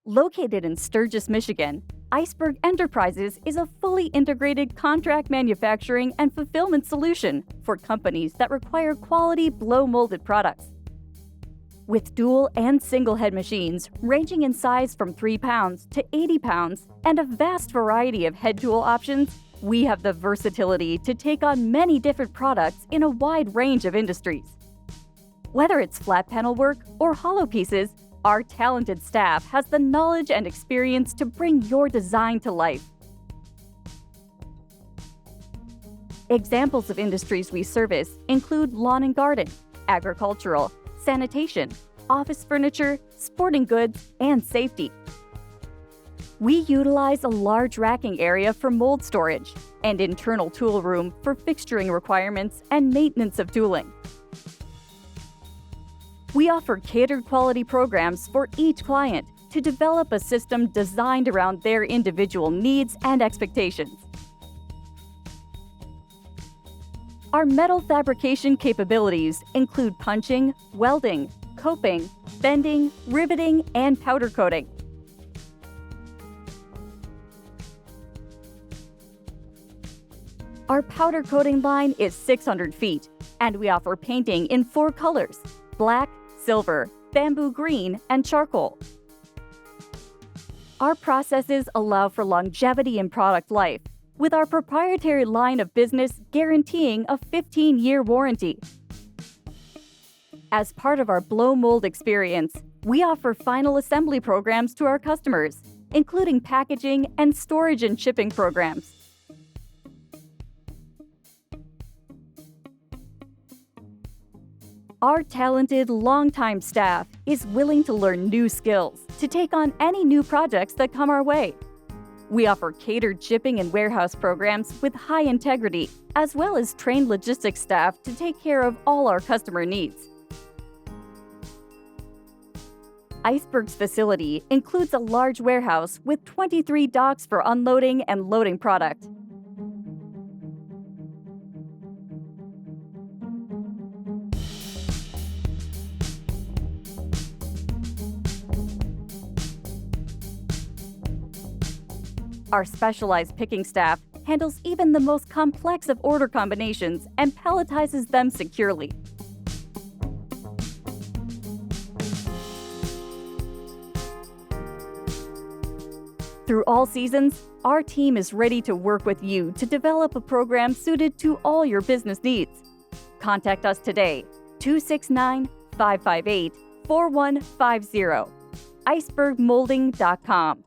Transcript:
Located in Sturgis, Michigan, Iceberg Enterprises is a fully integrated contract manufacturing and fulfillment solution for companies that require quality blow-molded products. With dual and single head machines ranging in size from 3 pounds to 80 pounds and a vast variety of head tool options, we have the versatility to take on many different products in a wide range of industries. Whether it's flat panel work or hollow pieces, our talented staff has the knowledge and experience to bring your design to life. Examples of industries we service include lawn and garden, agricultural, sanitation, office furniture, sporting goods, and safety. We utilize a large racking area for mold storage and internal tool room for fixturing requirements and maintenance of tooling. We offer catered quality programs for each client to develop a system designed around their individual needs and expectations. Our metal fabrication capabilities include punching, welding, coping, bending, riveting, and powder coating. Our powder coating line is 600 feet, and we offer painting in 4 colors: black, silver, bamboo green, and charcoal. Our processes allow for longevity in product life, with our proprietary line of business guaranteeing a 15-year warranty. As part of our blow mold experience, we offer final assembly programs to our customers, including packaging and storage and shipping programs. Our talented, longtime staff is willing to learn new skills to take on any new projects that come our way. We offer catered shipping and warehouse programs with high integrity, as well as trained logistics staff to take care of all our customer needs. Iceberg's facility includes a large warehouse with 23 docks for unloading and loading product. Our specialized picking staff handles even the most complex of order combinations and palletizes them securely. Through all seasons, our team is ready to work with you to develop a program suited to all your business needs. Contact us today, 269-558-4150, icebergmolding.com.